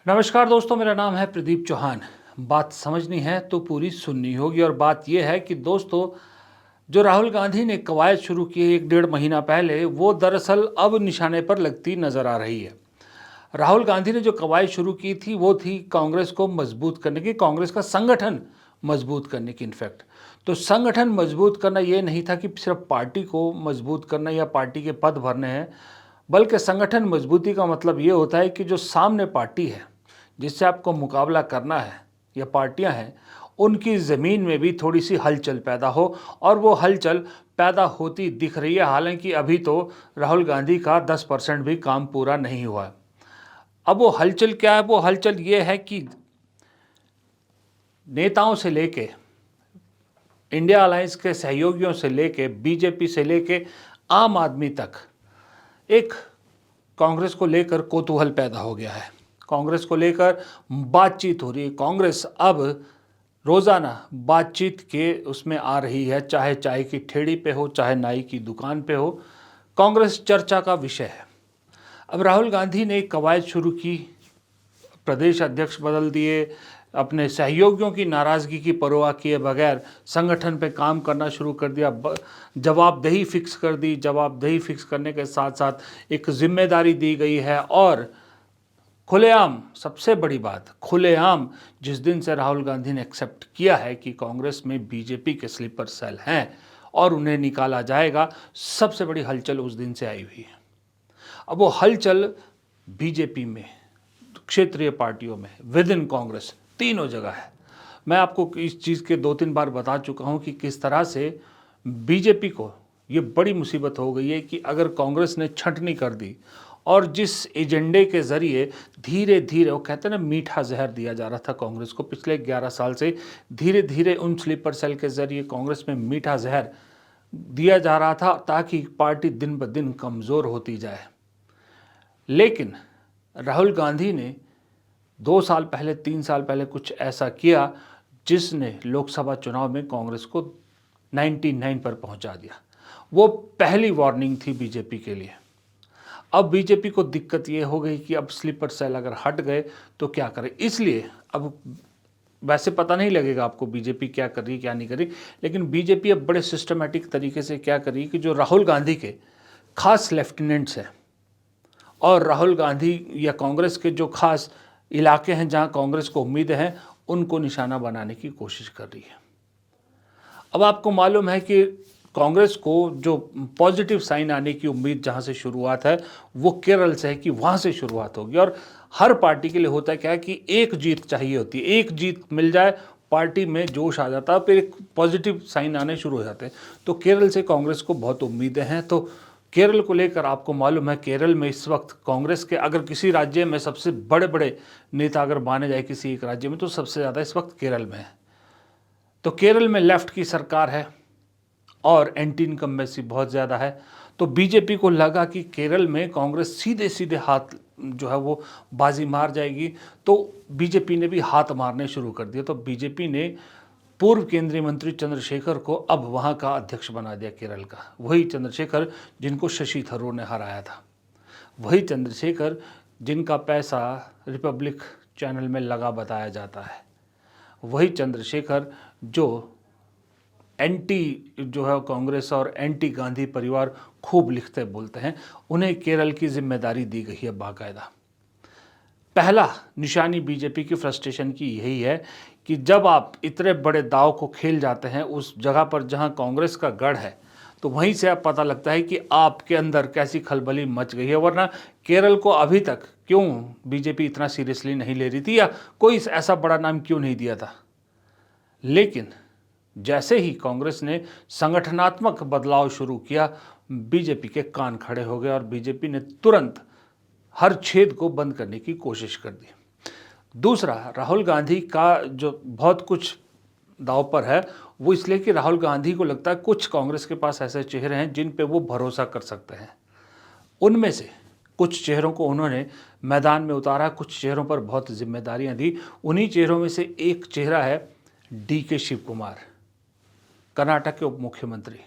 नमस्कार दोस्तों, मेरा नाम है प्रदीप चौहान। बात समझनी है तो पूरी सुननी होगी। और बात यह है कि दोस्तों, जो राहुल गांधी ने कवायद शुरू की है 1 डेढ़ महीना पहले, वो दरअसल अब निशाने पर लगती नजर आ रही है। राहुल गांधी ने जो कवायद शुरू की थी वो थी कांग्रेस को मजबूत करने की, कांग्रेस का संगठन मजबूत करने की। इनफैक्ट तो संगठन मजबूत करना ये नहीं था कि सिर्फ पार्टी को मजबूत करना या पार्टी के पद भरने हैं, बल्कि संगठन मजबूती का मतलब ये होता है कि जो सामने पार्टी है जिससे आपको मुकाबला करना है या पार्टियां हैं, उनकी ज़मीन में भी थोड़ी सी हलचल पैदा हो। और वो हलचल पैदा होती दिख रही है। हालांकि अभी तो राहुल गांधी का 10% भी काम पूरा नहीं हुआ है। अब वो हलचल क्या है? वो हलचल ये है कि नेताओं से लेके, इंडिया अलायंस के सहयोगियों से लेके, बीजेपी से लेके आम आदमी तक एक कांग्रेस को लेकर कौतूहल पैदा हो गया है। कांग्रेस को लेकर बातचीत हो रही है। कांग्रेस अब रोज़ाना बातचीत के उसमें आ रही है, चाहे चाय की ठेड़ी पे हो, चाहे नाई की दुकान पे हो, कांग्रेस चर्चा का विषय है। अब राहुल गांधी ने एक कवायद शुरू की, प्रदेश अध्यक्ष बदल दिए, अपने सहयोगियों की नाराज़गी की परवाह किए बगैर संगठन पे काम करना शुरू कर दिया। जवाबदेही फिक्स कर दी। जवाबदेही फिक्स करने के साथ साथ एक जिम्मेदारी दी गई है। और खुलेआम, सबसे बड़ी बात, खुलेआम जिस दिन से राहुल गांधी ने एक्सेप्ट किया है कि कांग्रेस में बीजेपी के स्लीपर सेल हैं और उन्हें निकाला जाएगा, सबसे बड़ी हलचल उस दिन से आई हुई है। अब वो हलचल बीजेपी में, क्षेत्रीय पार्टियों में, विद इन कांग्रेस, तीनों जगह है। मैं आपको इस चीज़ के 2-3 बार बता चुका हूं कि किस तरह से बीजेपी को ये बड़ी मुसीबत हो गई है कि अगर कांग्रेस ने छंटनी कर दी और जिस एजेंडे के ज़रिए धीरे धीरे, वो कहते हैं ना, मीठा जहर दिया जा रहा था कांग्रेस को पिछले 11 साल से, धीरे धीरे उन स्लीपर सेल के ज़रिए कांग्रेस में मीठा जहर दिया जा रहा था ताकि पार्टी दिन ब दिन कमज़ोर होती जाए। लेकिन राहुल गांधी ने 2 साल पहले, 3 साल पहले कुछ ऐसा किया जिसने लोकसभा चुनाव में कांग्रेस को 99 पर पहुंचा दिया। वो पहली वार्निंग थी बीजेपी के लिए। अब बीजेपी को दिक्कत ये हो गई कि अब स्लीपर सेल अगर हट गए तो क्या करें। इसलिए अब वैसे पता नहीं लगेगा आपको बीजेपी क्या कर रही, क्या नहीं कर रही, लेकिन बीजेपी अब बड़े सिस्टमेटिक तरीके से क्या कर रही है कि जो राहुल गांधी के खास लेफ्टिनेंट्स हैं और राहुल गांधी या कांग्रेस के जो खास इलाके हैं जहां कांग्रेस को उम्मीदें हैं, उनको निशाना बनाने की कोशिश कर रही है। अब आपको मालूम है कि कांग्रेस को जो पॉजिटिव साइन आने की उम्मीद जहां से शुरुआत है वो केरल से है कि वहां से शुरुआत होगी। और हर पार्टी के लिए होता है क्या कि एक जीत चाहिए होती है, एक जीत मिल जाए पार्टी में जोश आ जाता है, फिर एक पॉजिटिव साइन आने शुरू हो जाते हैं। तो केरल से कांग्रेस को बहुत उम्मीदें हैं। तो केरल को लेकर आपको मालूम है, केरल में इस वक्त कांग्रेस के अगर किसी राज्य में सबसे बड़े बड़े नेता अगर माने जाए किसी एक राज्य में, तो सबसे ज़्यादा इस वक्त केरल में है। तो केरल में लेफ्ट की सरकार है और एंटी इनकम्बेंसी बहुत ज़्यादा है। तो बीजेपी को लगा कि केरल में कांग्रेस सीधे सीधे हाथ जो है वो बाजी मार जाएगी, तो बीजेपी ने भी हाथ मारने शुरू कर दिए। तो बीजेपी ने पूर्व केंद्रीय मंत्री चंद्रशेखर को अब वहाँ का अध्यक्ष बना दिया केरल का। वही चंद्रशेखर जिनको शशि थरूर ने हराया था, वही चंद्रशेखर जिनका पैसा रिपब्लिक चैनल में लगा बताया जाता है, वही चंद्रशेखर जो एंटी जो है कांग्रेस और एंटी गांधी परिवार खूब लिखते बोलते हैं, उन्हें केरल की जिम्मेदारी दी गई है बाकायदा। पहला निशानी बीजेपी की फ्रस्ट्रेशन की यही है कि जब आप इतने बड़े दाव को खेल जाते हैं उस जगह पर जहां कांग्रेस का गढ़ है, तो वहीं से अब पता लगता है कि आपके अंदर कैसी खलबली मच गई है। वरना केरल को अभी तक क्यों बीजेपी इतना सीरियसली नहीं ले रही थी, या कोई ऐसा बड़ा नाम क्यों नहीं दिया था। लेकिन जैसे ही कांग्रेस ने संगठनात्मक बदलाव शुरू किया, बीजेपी के कान खड़े हो गए और बीजेपी ने तुरंत हर छेद को बंद करने की कोशिश कर दी। दूसरा, राहुल गांधी का जो बहुत कुछ दांव पर है, वो इसलिए कि राहुल गांधी को लगता है कुछ कांग्रेस के पास ऐसे चेहरे हैं जिन पे वो भरोसा कर सकते हैं। उनमें से कुछ चेहरों को उन्होंने मैदान में उतारा, कुछ चेहरों पर बहुत जिम्मेदारियां दी। उन्हीं चेहरों में से एक चेहरा है DK शिव कुमार, कर्नाटक के उप मुख्यमंत्री।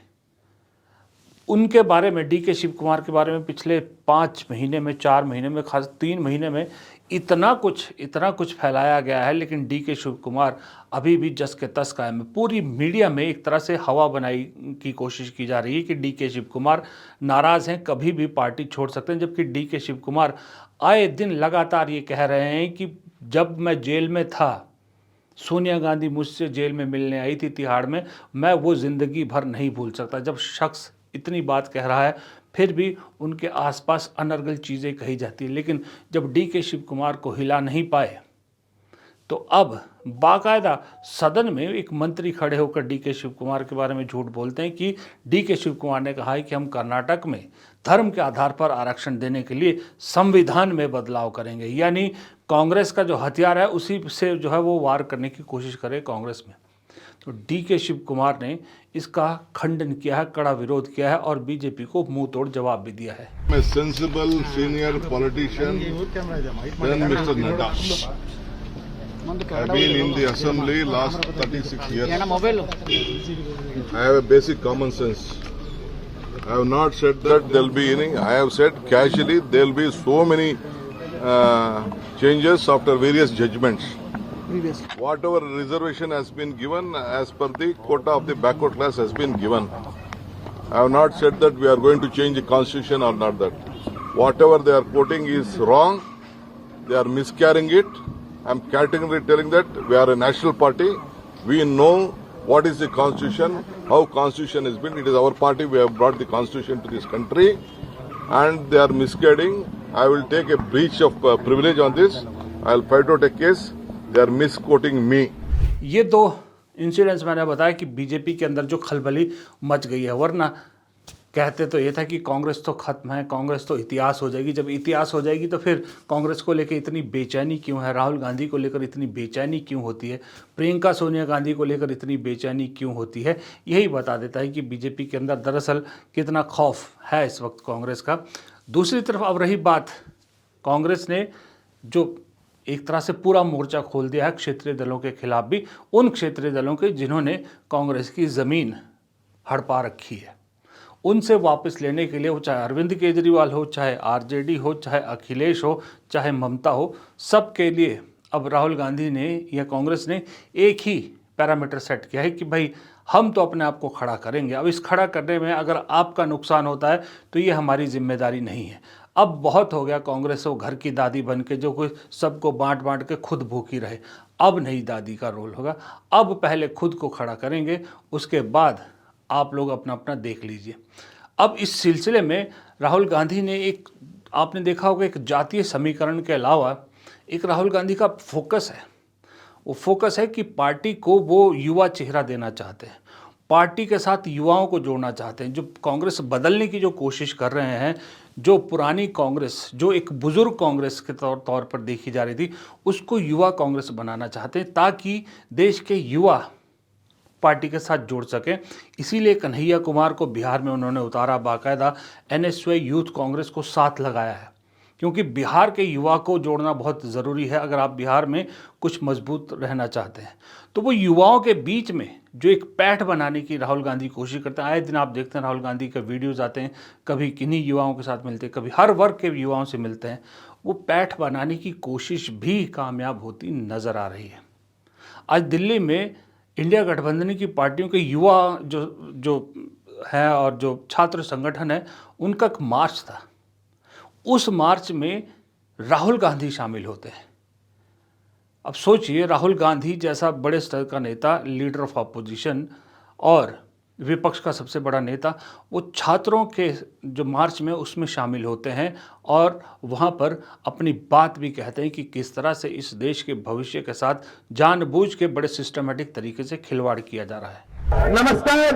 उनके बारे में, DK शिव कुमार के बारे में पिछले 5 महीने में, 4 महीने में, खास 3 महीने में इतना कुछ फैलाया गया है, लेकिन डी के शिव कुमार अभी भी जस के तस कायम है। पूरी मीडिया में एक तरह से हवा बनाई की कोशिश की जा रही है कि डी के शिव कुमार नाराज़ हैं, कभी भी पार्टी छोड़ सकते हैं, जबकि डी के शिव कुमार आए दिन लगातार ये कह रहे हैं कि जब मैं जेल में था, सोनिया गांधी मुझसे जेल में मिलने आई थी तिहाड़ में, मैं वो ज़िंदगी भर नहीं भूल सकता। जब शख्स इतनी बात कह रहा है फिर भी उनके आसपास अनर्गल चीज़ें कही जाती हैं, लेकिन जब डी के शिव कुमार को हिला नहीं पाए तो अब बाकायदा सदन में एक मंत्री खड़े होकर डी के शिव कुमार के बारे में झूठ बोलते हैं कि डी के शिव कुमार ने कहा है कि हम कर्नाटक में धर्म के आधार पर आरक्षण देने के लिए संविधान में बदलाव करेंगे, यानी कांग्रेस का जो हथियार है उसी से जो है वो वार करने की कोशिश करे कांग्रेस में। तो डी के शिव कुमार ने इसका खंडन किया है, कड़ा विरोध किया है और बीजेपी को मुंह तोड़ जवाब भी दिया है। A sensible senior politician, then Mr. Nadda. I've been in the assembly last 36 years. I have a basic common sense. I have not said that there will be any. I have said casually there will be so many changes after various judgments. Whatever reservation has been given as per the quota of the backward class has been given. I have not said that we are going to change the constitution or not that. Whatever they are quoting is wrong. They are miscarrying it. I am categorically telling that we are a national party. We know what is the constitution, how constitution is built. It is our party. We have brought the constitution to this country, and they are misguiding. I will take a breach of privilege on this. I will fight out a case. They are misquoting me. ये दो incidents मैंने बताया कि BJP के अंदर जो खलबली much गई है, वरना कहते तो ये था कि कांग्रेस तो खत्म है, कांग्रेस तो इतिहास हो जाएगी। जब इतिहास हो जाएगी तो फिर कांग्रेस को लेकर इतनी बेचैनी क्यों है, राहुल गांधी को लेकर इतनी बेचैनी क्यों होती है, प्रियंका सोनिया गांधी को लेकर इतनी बेचैनी क्यों होती है। यही बता देता है कि बीजेपी के अंदर दरअसल कितना खौफ है इस वक्त कांग्रेस का। दूसरी तरफ अब रही बात, कांग्रेस ने जो एक तरह से पूरा मोर्चा खोल दिया है क्षेत्रीय दलों के खिलाफ भी, उन क्षेत्रीय दलों के जिन्होंने कांग्रेस की ज़मीन हड़पा रखी है, उनसे वापस लेने के लिए, वो चाहे अरविंद केजरीवाल हो, चाहे आरजेडी हो, चाहे अखिलेश हो, चाहे ममता हो, सबके लिए अब राहुल गांधी ने या कांग्रेस ने एक ही पैरामीटर सेट किया है कि भाई हम तो अपने आप को खड़ा करेंगे। अब इस खड़ा करने में अगर आपका नुकसान होता है तो ये हमारी जिम्मेदारी नहीं है। अब बहुत हो गया कांग्रेस वो घर की दादी बन के जो कोई सबको बांट बांट के खुद भूखी रहे। अब नहीं दादी का रोल होगा, अब पहले खुद को खड़ा करेंगे, उसके बाद आप लोग अपना अपना देख लीजिए। अब इस सिलसिले में राहुल गांधी ने एक, आपने देखा होगा, एक जातीय समीकरण के अलावा एक राहुल गांधी का फोकस है, वो फोकस है कि पार्टी को वो युवा चेहरा देना चाहते हैं, पार्टी के साथ युवाओं को जोड़ना चाहते हैं। जो कांग्रेस बदलने की जो कोशिश कर रहे हैं, जो पुरानी कांग्रेस, जो एक बुजुर्ग कांग्रेस के तौर पर देखी जा रही थी, उसको युवा कांग्रेस बनाना चाहते हैं ताकि देश के युवा पार्टी के साथ जोड़ सकें। इसीलिए कन्हैया कुमार को बिहार में उन्होंने उतारा, बाकायदा एनएसयूआई यूथ कांग्रेस को साथ लगाया है, क्योंकि बिहार के युवा को जोड़ना बहुत ज़रूरी है अगर आप बिहार में कुछ मजबूत रहना चाहते हैं। तो वो युवाओं के बीच में जो एक पैठ बनाने की राहुल गांधी कोशिश करते हैं, आए दिन आप देखते हैं राहुल गांधी के वीडियोज़ आते हैं, कभी किन्हीं युवाओं के साथ मिलते हैं, कभी हर वर्ग के युवाओं से मिलते हैं। वो पैठ बनाने की कोशिश भी कामयाब होती नज़र आ रही है। आज दिल्ली में इंडिया गठबंधन की पार्टियों के युवा जो है और जो छात्र संगठन है, उनका एक मार्च था। उस मार्च में राहुल गांधी शामिल होते हैं। अब सोचिए, राहुल गांधी जैसा बड़े स्तर का नेता, लीडर ऑफ अपोजिशन और विपक्ष का सबसे बड़ा नेता, वो छात्रों के जो मार्च में उसमें शामिल होते हैं और वहाँ पर अपनी बात भी कहते हैं कि किस तरह से इस देश के भविष्य के साथ जानबूझ के बड़े सिस्टमेटिक तरीके से खिलवाड़ किया जा रहा है। नमस्कार,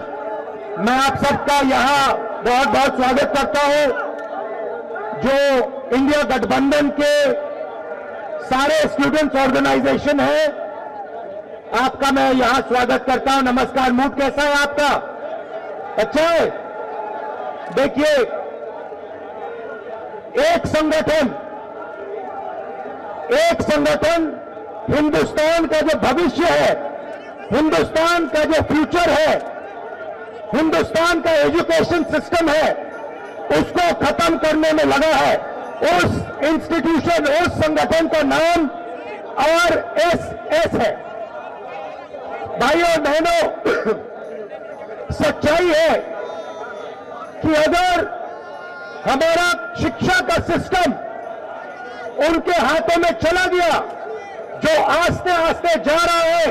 मैं आप सबका यहाँ बहुत बहुत स्वागत करता हूँ। जो इंडिया गठबंधन के सारे स्टूडेंट्स ऑर्गेनाइजेशन है, आपका मैं यहां स्वागत करता हूं। नमस्कार। मूड कैसा है आपका? अच्छा है। देखिए, एक संगठन हिंदुस्तान का जो भविष्य है, हिंदुस्तान का जो फ्यूचर है, हिंदुस्तान का एजुकेशन सिस्टम है, उसको खत्म करने में लगा है। उस इंस्टीट्यूशन, उस संगठन का नाम आरएसएस है। भाइयों और बहनों, सच्चाई है कि अगर हमारा शिक्षा का सिस्टम उनके हाथों में चला गया, जो आस्ते आस्ते जा रहा है,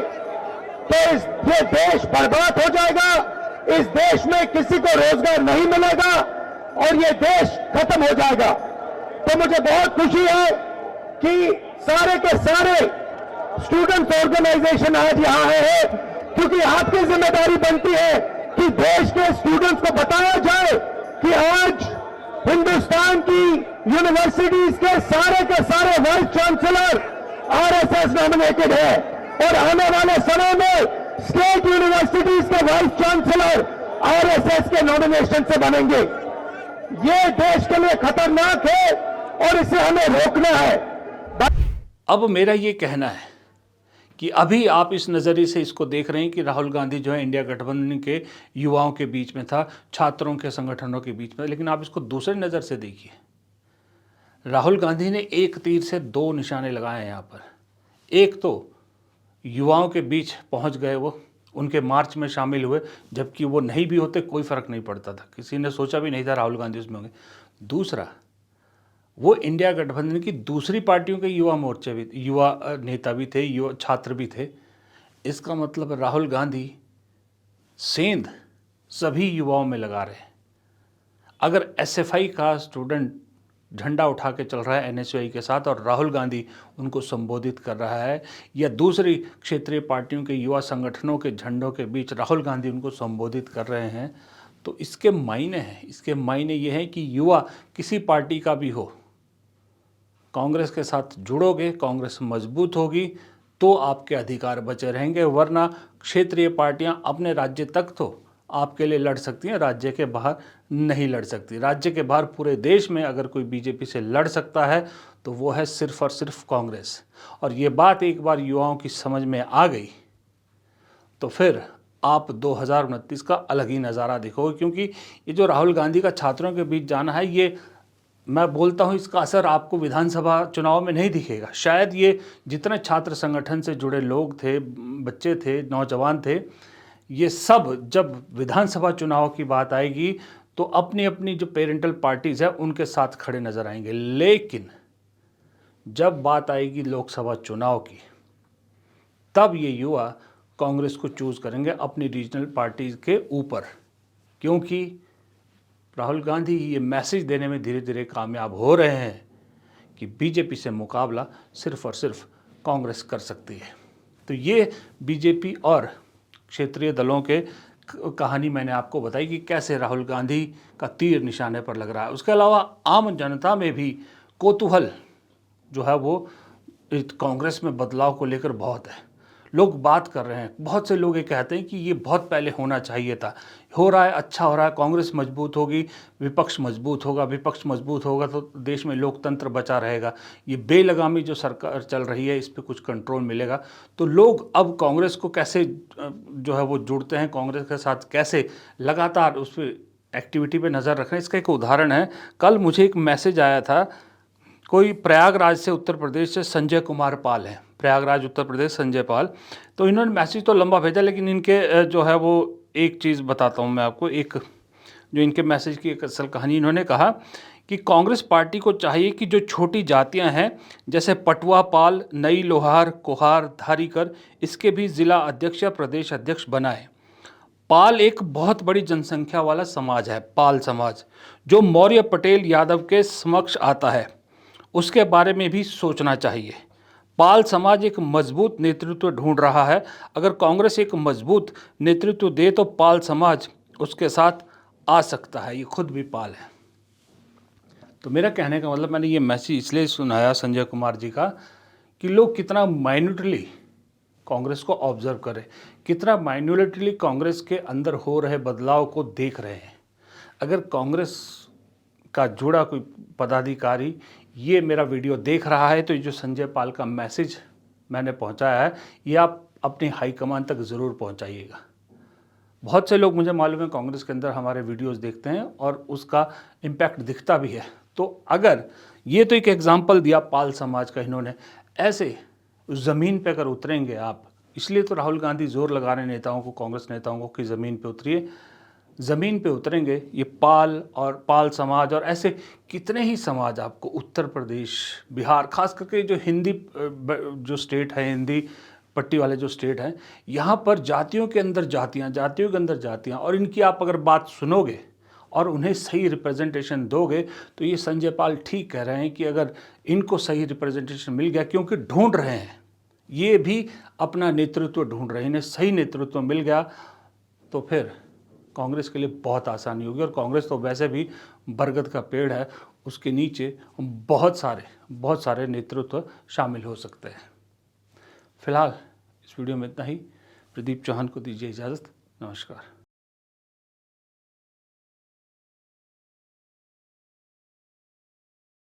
तो ये देश बर्बाद हो जाएगा। इस देश में किसी को रोजगार नहीं मिलेगा और ये देश खत्म हो जाएगा। तो मुझे बहुत खुशी है कि सारे के सारे स्टूडेंट्स ऑर्गेनाइजेशन आज यहां आए हैं, क्योंकि आपकी जिम्मेदारी बनती है कि देश के स्टूडेंट्स को बताया जाए कि आज हिंदुस्तान की यूनिवर्सिटीज के सारे वाइस चांसलर आरएसएस नॉमिनेटेड है और आने वाले समय में स्टेट यूनिवर्सिटीज के वाइस चांसलर आरएसएस के नॉमिनेशन से बनेंगे। ये देश के लिए खतरनाक है और इसे हमें रोकना है। अब मेरा ये कहना है कि अभी आप इस नज़रिए से इसको देख रहे हैं कि राहुल गांधी जो है इंडिया गठबंधन के युवाओं के बीच में था, छात्रों के संगठनों के बीच में, लेकिन आप इसको दूसरे नज़र से देखिए। राहुल गांधी ने एक तीर से दो निशाने लगाए हैं यहाँ पर। एक तो युवाओं के बीच पहुँच गए, वो उनके मार्च में शामिल हुए, जबकि वो नहीं भी होते कोई फ़र्क नहीं पड़ता था, किसी ने सोचा भी नहीं था राहुल गांधी उसमें होंगे। दूसरा, वो इंडिया गठबंधन की दूसरी पार्टियों के युवा मोर्चे भी, युवा नेता भी थे, युवा छात्र भी थे। इसका मतलब राहुल गांधी सेंध सभी युवाओं में लगा रहे हैं। अगर एसएफआई का स्टूडेंट झंडा उठा के चल रहा है एनएसयूआई के साथ और राहुल गांधी उनको संबोधित कर रहा है, या दूसरी क्षेत्रीय पार्टियों के युवा संगठनों के झंडों के बीच राहुल गांधी उनको संबोधित कर रहे हैं, तो इसके मायने हैं। इसके मायने ये हैं कि युवा किसी पार्टी का भी हो, कांग्रेस के साथ जुड़ोगे, कांग्रेस मजबूत होगी तो आपके अधिकार बचे रहेंगे, वरना क्षेत्रीय पार्टियां अपने राज्य तक तो आपके लिए लड़ सकती हैं, राज्य के बाहर नहीं लड़ सकती। राज्य के बाहर पूरे देश में अगर कोई बीजेपी से लड़ सकता है तो वो है सिर्फ और सिर्फ कांग्रेस। और ये बात एक बार युवाओं की समझ में आ गई तो फिर आप 2029 का अलग ही नज़ारा दिखोगे, क्योंकि ये जो राहुल गांधी का छात्रों के बीच जाना है, ये मैं बोलता हूँ इसका असर आपको विधानसभा चुनाव में नहीं दिखेगा। शायद ये जितने छात्र संगठन से जुड़े लोग थे, बच्चे थे, नौजवान थे, ये सब जब विधानसभा चुनाव की बात आएगी तो अपनी अपनी जो पेरेंटल पार्टीज़ है उनके साथ खड़े नज़र आएंगे। लेकिन जब बात आएगी लोकसभा चुनाव की, तब ये युवा कांग्रेस को चूज़ करेंगे अपनी रीजनल पार्टीज़ के ऊपर, क्योंकि राहुल गांधी ये मैसेज देने में धीरे धीरे कामयाब हो रहे हैं कि बीजेपी से मुकाबला सिर्फ और सिर्फ कांग्रेस कर सकती है। तो ये बीजेपी और क्षेत्रीय दलों के कहानी मैंने आपको बताई कि कैसे राहुल गांधी का तीर निशाने पर लग रहा है। उसके अलावा आम जनता में भी कौतूहल जो है वो कांग्रेस में बदलाव को लेकर बहुत है। लोग बात कर रहे हैं, बहुत से लोग ये कहते हैं कि ये बहुत पहले होना चाहिए था, हो रहा है, अच्छा हो रहा है, कांग्रेस मजबूत होगी, विपक्ष मजबूत होगा, विपक्ष मजबूत होगा तो देश में लोकतंत्र बचा रहेगा, ये बेलगामी जो सरकार चल रही है इस पर कुछ कंट्रोल मिलेगा। तो लोग अब कांग्रेस को कैसे जो है वो जुड़ते हैं, कांग्रेस के साथ कैसे लगातार उस पर एक्टिविटी पे नज़र रख रहे हैं। इसका एक उदाहरण है, कल मुझे एक मैसेज आया था, कोई प्रयागराज से, उत्तर प्रदेश से संजय कुमार पाल है, प्रयागराज उत्तर प्रदेश संजय पाल। तो इन्होंने मैसेज तो लंबा भेजा, लेकिन इनके जो है वो एक चीज़ बताता हूँ मैं आपको, एक जो इनके मैसेज की एक असल कहानी। इन्होंने कहा कि कांग्रेस पार्टी को चाहिए कि जो छोटी जातियां हैं जैसे पटवा पाल, नई लोहार, कोहार, धारीकर, इसके भी ज़िला अध्यक्ष या प्रदेश अध्यक्ष बनाए। पाल एक बहुत बड़ी जनसंख्या वाला समाज है, पाल समाज, जो मौर्य पटेल यादव के समक्ष आता है, उसके बारे में भी सोचना चाहिए। पाल समाज एक मजबूत नेतृत्व ढूंढ रहा है, अगर कांग्रेस एक मजबूत नेतृत्व दे तो पाल समाज उसके साथ आ सकता है। ये खुद भी पाल है। तो मेरा कहने का मतलब, मैंने ये मैसेज इसलिए सुनाया संजय कुमार जी का कि लोग कितना माइन्यूटली कांग्रेस को ऑब्जर्व करें, कितना माइन्यूटली कांग्रेस के अंदर हो रहे बदलाव को देख रहे हैं। अगर कांग्रेस का जुड़ा कोई पदाधिकारी ये मेरा वीडियो देख रहा है तो ये जो संजय पाल का मैसेज मैंने पहुंचाया है, ये आप अपनी हाईकमान तक ज़रूर पहुंचाइएगा। बहुत से लोग, मुझे मालूम है, कांग्रेस के अंदर हमारे वीडियोस देखते हैं और उसका इम्पैक्ट दिखता भी है। तो अगर ये तो एक एग्जाम्पल दिया पाल समाज का इन्होंने, ऐसे ज़मीन पे अगर उतरेंगे आप, इसलिए तो राहुल गांधी जोर लगा रहे हैं नेताओं को, कांग्रेस नेताओं को कि ज़मीन पे उतरिए, ज़मीन पे उतरेंगे। ये पाल और पाल समाज और ऐसे कितने ही समाज आपको उत्तर प्रदेश, बिहार, खास करके जो हिंदी जो स्टेट है, हिंदी पट्टी वाले जो स्टेट हैं, यहाँ पर जातियों के अंदर जातियाँ, जातियों के अंदर जातियाँ, और इनकी आप अगर बात सुनोगे और उन्हें सही रिप्रेजेंटेशन दोगे तो ये संजय पाल ठीक कह रहे हैं कि अगर इनको सही रिप्रेजेंटेशन मिल गया, क्योंकि ढूंढ रहे हैं, ये भी अपना नेतृत्व ढूंढ रहे हैं, इन्हें सही नेतृत्व मिल गया तो फिर कांग्रेस के लिए बहुत आसानी होगी। और कांग्रेस तो वैसे भी बरगद का पेड़ है, उसके नीचे बहुत सारे नेतृत्व शामिल हो सकते हैं। फिलहाल इस वीडियो में इतना ही। प्रदीप चौहान को दीजिए इजाज़त। नमस्कार।